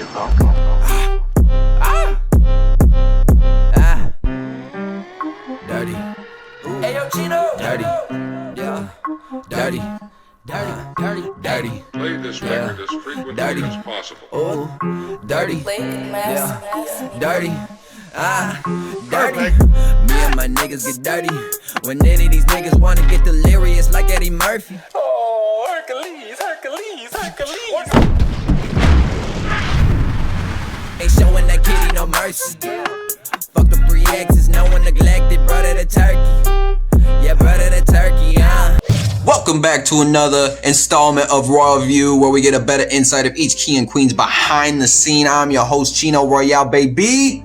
You're welcome. Dirty. Ayo, Chino. Dirty. Yeah. Dirty. Dirty. Play this record as frequently Dirty. as possible. Oh, dirty. Yeah. Dirty. Dirty. Me and my niggas get dirty. When any of these niggas wanna get delirious like Eddie Murphy. Oh, Hercules. Ain't showing that kitty no mercy. Fuck the 3 exes, no one neglected. Brother the turkey. Yeah, brother the turkey, Welcome back to another installment of Royal View, where we get a better insight of each king and queen's behind the scene. I'm your host, Chino Royale, baby.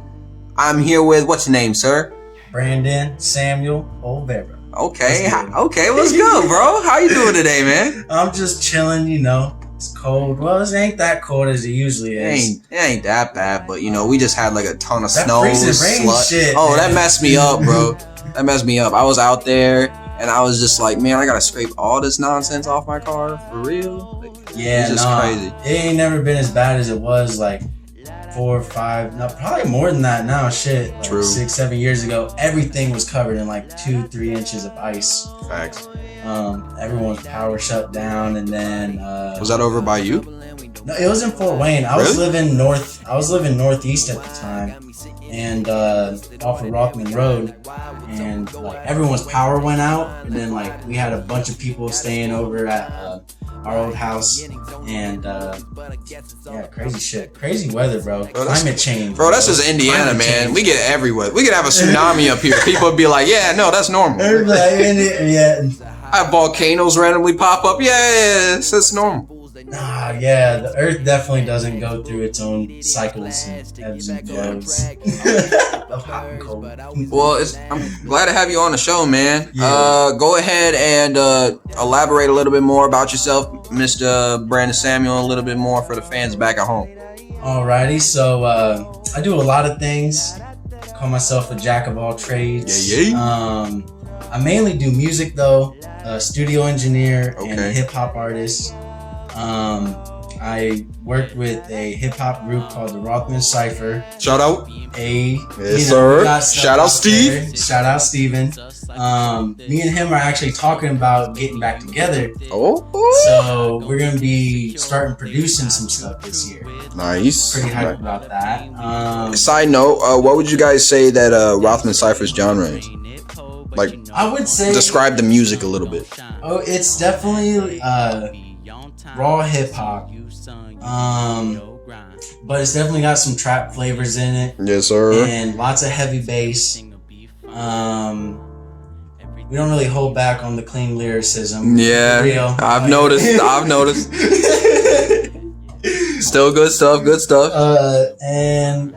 I'm here with, what's your name, sir? Brandon Samuel Olvera. Okay, what's good, bro? How you doing today, man? I'm just chilling, you know. It's cold. Well, it ain't that cold as it usually is. It ain't that bad, but you know, we just had like a ton of That snow, freezing rain slut. shit, Oh, man. that messed me up, bro. That messed me up. I was out there and I was just like, man, I gotta scrape all this nonsense off my car for real. Like, Yeah, it's just crazy. It ain't never been as bad as it was like 4 or 5, no, probably more than that now. Shit, like True. 6, 7 years ago, everything was covered in like 2-3 inches of ice. Facts. Everyone's power shut down, and then Was that over by you? no, it was in Fort Wayne. I was living northeast at the time, and off of Rothman Road, and like everyone's power went out, and then like we had a bunch of people staying over at our old house, and yeah, crazy shit, crazy weather, bro. Climate change, Bro, that's just Indiana, Climate man. change. We get it everywhere. We could have a tsunami up here. People would be like, yeah, no, that's normal. Yeah. I have volcanoes randomly pop up. Yeah, that's normal. Nah, yeah, the Earth definitely doesn't go through its own cycles and ebbs and flows of hot and cold. Well, I'm glad to have you on the show, man. Yeah. Go ahead and elaborate a little bit more about yourself, Mr. Brandon Samuel, a little bit more for the fans back at home. Alrighty, so I do a lot of things. Call myself a jack of all trades. Yeah. I mainly do music though, studio engineer and Okay. hip hop artist. I worked with a hip hop group called the Rothman Cypher. Shout out. Yes, sir. Shout out Steve. Shout out Steven. Me and him are actually talking about getting back together. Oh. So we're gonna be starting producing some stuff this year. Nice. Pretty hyped about that. Side note, what would you guys say that Rothman Cypher's genre is? Like, I would say describe the music a little bit. Oh, it's definitely raw hip hop. But it's definitely got some trap flavors in it. Yes, sir. And lots of heavy bass. We don't really hold back on the clean lyricism. Yeah, Real. I've noticed. Still good stuff. And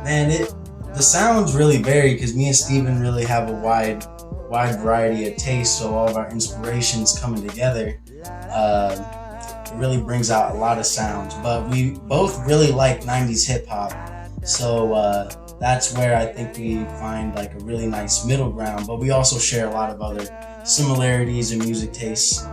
man, the sounds really vary because me and Steven really have a wide variety of tastes. So all of our inspirations coming together, it really brings out a lot of sounds. But we both really like 90s hip hop, so that's where I think we find like a really nice middle ground. But we also share a lot of other similarities in music tastes.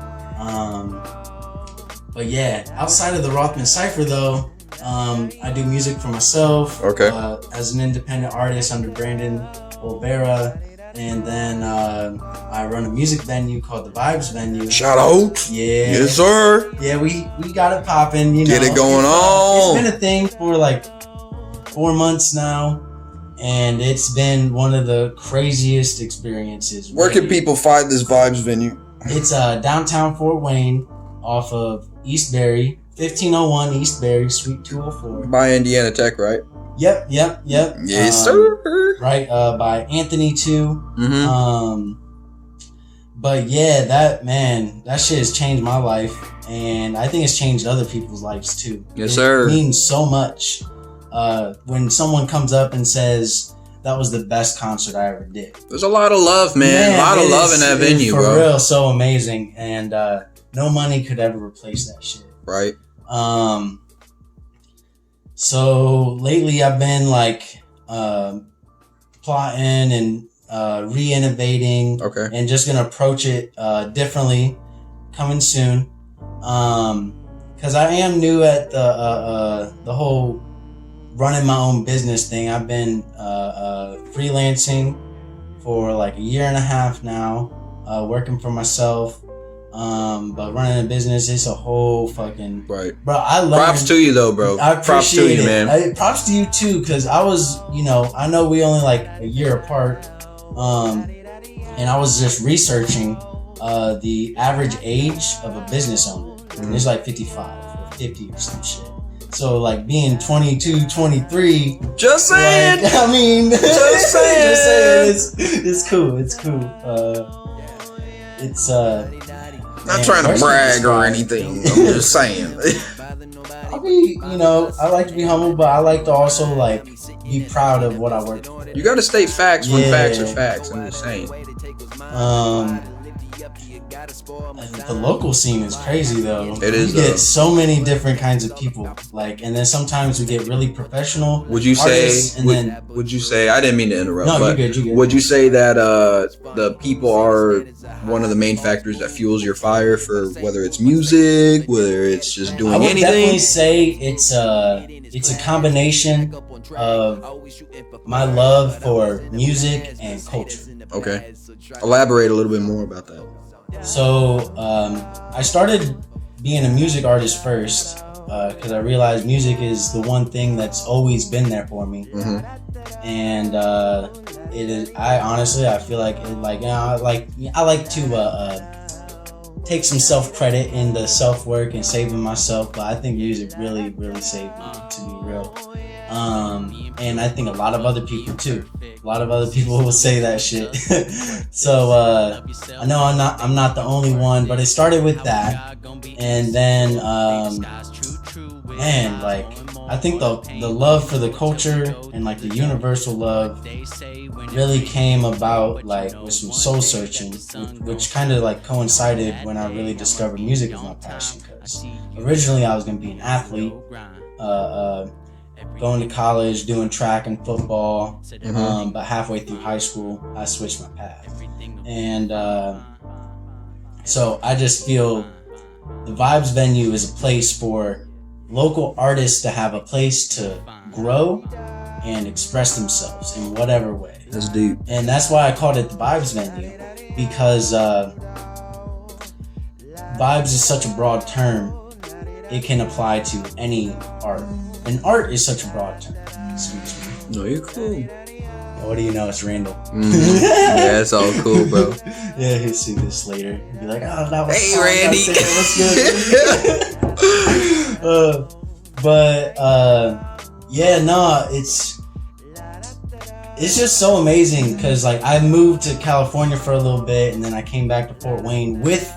But yeah, outside of the Rothman Cypher though, I do music for myself. Okay. As an independent artist under Brandon Olvera, and then I run a music venue called the Vibes Venue. Shout out. Yeah. Yes, sir. Yeah, we got it popping. You know, Get it going on. It's been a thing for like 4 months now, and it's been one of the craziest experiences. Where can really. people find this Vibes venue? It's downtown Fort Wayne, off of Eastbury, 1501 Eastbury, Suite 204. By Indiana Tech, right? Yep. Yes, sir. Right, by Anthony too. Mm-hmm. But yeah, that shit has changed my life, and I think it's changed other people's lives too. Yes, sir. It means so much when someone comes up and says that was the best concert I ever did. There's a lot of love, man. A lot of love in that venue, for bro. For real, so amazing, and no money could ever replace that shit. Right. So lately I've been like plotting and re-innovating, Okay. and just gonna approach it differently, coming soon. Because because I am new at the whole running my own business thing. I've been freelancing for like a year and a half now, working for myself. But running a business, it's a whole fucking right. Bro, I learned. Props to you though, bro. I appreciate props to you, it. man. Props to you too, because I was, I know we only like a year apart, and I was just researching the average age of a business owner. It's like 55 or 50 or some shit. So like being 22, 23. Just saying. Like, I mean, just saying. It's cool. It's cool. It's not trying to brag or anything. I'm just saying. I mean, I like to be humble, but I like to also like be proud of what I work for. You got to state facts when facts are facts. I'm just saying. The local scene is crazy though. It is. You get so many different kinds of people, and then sometimes we get really professional. Would you say? Would you say? I didn't mean to interrupt. No, but you're good. Would you say that the people are one of the main factors that fuels your fire for whether it's music, whether it's just doing anything? I would definitely say it's a combination of my love for music and culture. Okay, elaborate a little bit more about that. So I started being a music artist first because I realized music is the one thing that's always been there for me. And it is. I feel like I like to take some self credit in the self work and saving myself, but I think music really saved me, to be real. And I think a lot of other people too. A lot of other people will say that shit. So I know I'm not the only one, but it started with that, and then I think the love for the culture and like the universal love really came about like with some soul searching, which kind of like coincided when I really discovered music as my passion. Because originally I was gonna be an athlete. Going to college, doing track and football, but halfway through high school, I switched my path. And so I just feel the Vibes venue is a place for local artists to have a place to grow and express themselves in whatever way. That's deep. And that's why I called it the Vibes venue, because Vibes is such a broad term. It can apply to any art. And art is such a broad term. Excuse me. No, you're cool. What do you know? It's Randall. Yeah, it's all cool, bro. Yeah, he'll see this later. He'll be like, oh, that was hey, fun. Randy. It's just so amazing because like I moved to California for a little bit, and then I came back to Fort Wayne with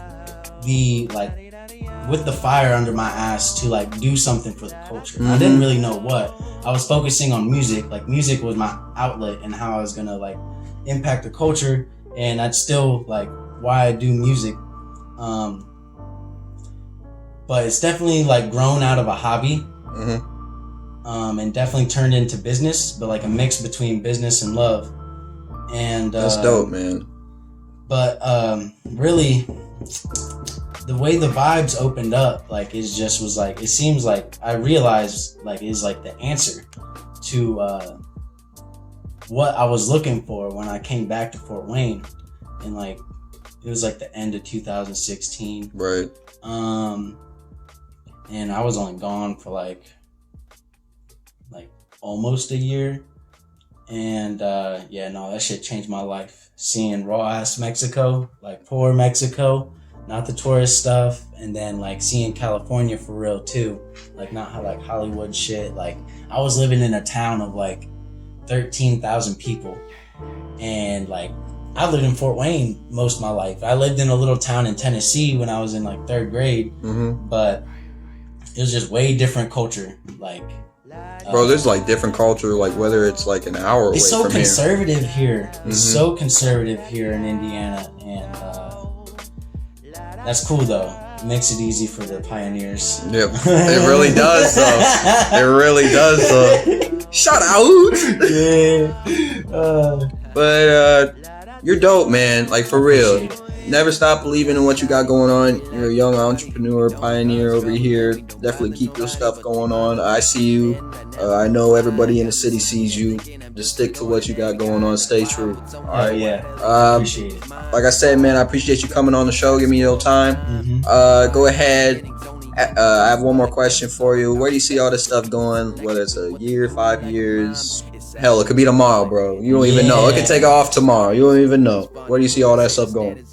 the fire under my ass to like do something for the culture. I didn't really know what. I was focusing on music. Like music was my outlet and how I was gonna like impact the culture, and that's still like why I do music. But it's definitely like grown out of a hobby, and definitely turned into business, but like a mix between business and love. And that's dope, man. But really, the way the Vibes opened up, like it just was like, it seems like I realized like is like the answer to what I was looking for when I came back to Fort Wayne, and like it was like the end of 2016, right? And I was only gone for like almost a year, and that shit changed my life. Seeing raw ass Mexico, like poor Mexico. Not the tourist stuff, and then like seeing California for real too, like not like Hollywood shit. Like I was living in a town of like 13,000 people, and like I lived in Fort Wayne most of my life. I lived in a little town in Tennessee when I was in like 3rd grade, but it was just way different culture. Like, bro, there's like different culture, like whether it's like an hour away it's so from conservative here. It's so conservative here in Indiana, and that's cool though. It makes it easy for the pioneers. Yep, it really does though. It really does though. Shout out. Yeah. But you're dope, man. Like for real. never stop believing in what you got going on. You're a young entrepreneur, pioneer over here. Definitely keep your stuff going on. I see you. I know everybody in the city sees you. Just stick to what you got going on. Stay true. All right. Yeah. Appreciate it. Like I said, man, I appreciate you coming on the show. Give me your time. Go ahead. I have one more question for you. Where do you see all this stuff going? Whether it's a year, 5 years, hell, it could be tomorrow, bro. You don't even know. It could take off tomorrow. You don't even know. Where do you see all that stuff going?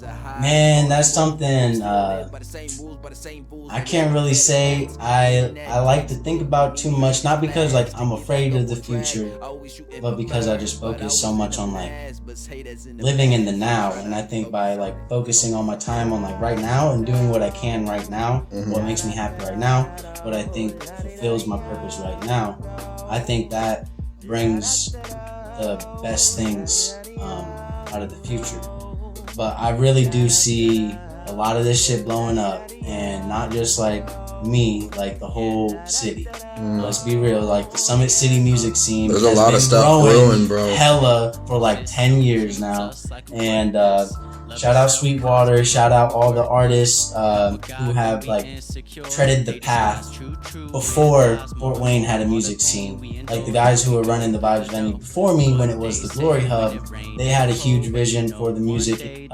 Man, that's something I can't really say. I like to think about too much, not because like I'm afraid of the future, but because I just focus so much on like living in the now. And I think by like focusing on my time on like right now and doing what I can right now, what makes me happy right now, what I think fulfills my purpose right now, I think that brings the best things out of the future. But I really do see a lot of this shit blowing up, and not just like me, like the whole city. Let's be real, like the Summit City music scene. There's a lot of stuff brewing, bro. Hella for like 10 years now, and shout out Sweetwater, shout out all the artists who have like treaded the path before Fort Wayne had a music scene. Like the guys who were running the Vibes venue before me when it was the Glory Hub, they had a huge vision for the music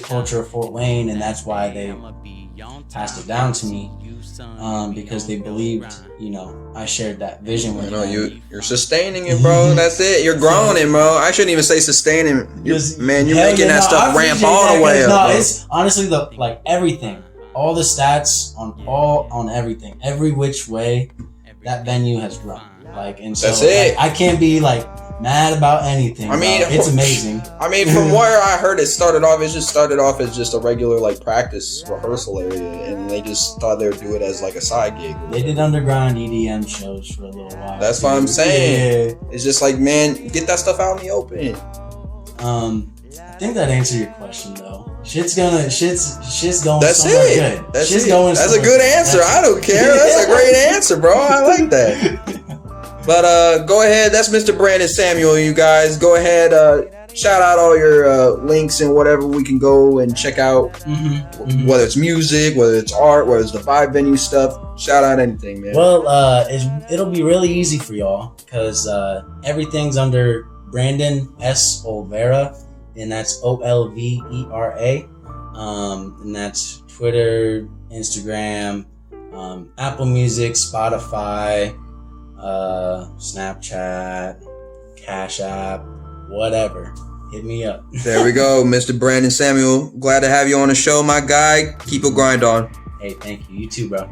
culture of Fort Wayne, and that's why they passed it down to me, because they believed, you know, I shared that vision with them. You're sustaining it, bro. That's it. You're growing it, bro. I shouldn't even say sustaining. You're making that stuff ramp all the way up. No, it's honestly like everything, all the stats on everything, every which way that venue has grown. Like, and so that's it. Like, I can't be like mad about anything. I mean, it's amazing. I mean, from where I heard it started off as just a regular like practice rehearsal area, and they just thought they would do it as like a side gig. They did underground EDM shows for a little while. That's what I'm saying. Yeah. It's just like, man, get that stuff out in the open. I think that answered your question though. Shit's going That's somewhere it. good. That's shit's it. going That's a good answer. I don't care. That's a great answer, bro. I like that. But go ahead. That's Mr. Brandon Samuel, you guys. Go ahead. Shout out all your links and whatever we can go and check out. Whether it's music, whether it's art, whether it's the Vibe venue stuff. Shout out anything, man. Well, it'll be really easy for y'all because everything's under Brandon S. Olvera, and that's Olvera. And that's Twitter, Instagram, Apple Music, Spotify, Snapchat, Cash App, whatever. Hit me up. There we go, Mr. Brandon Samuel. Glad to have you on the show, my guy. Keep a grind on. Hey, thank you. You too, bro.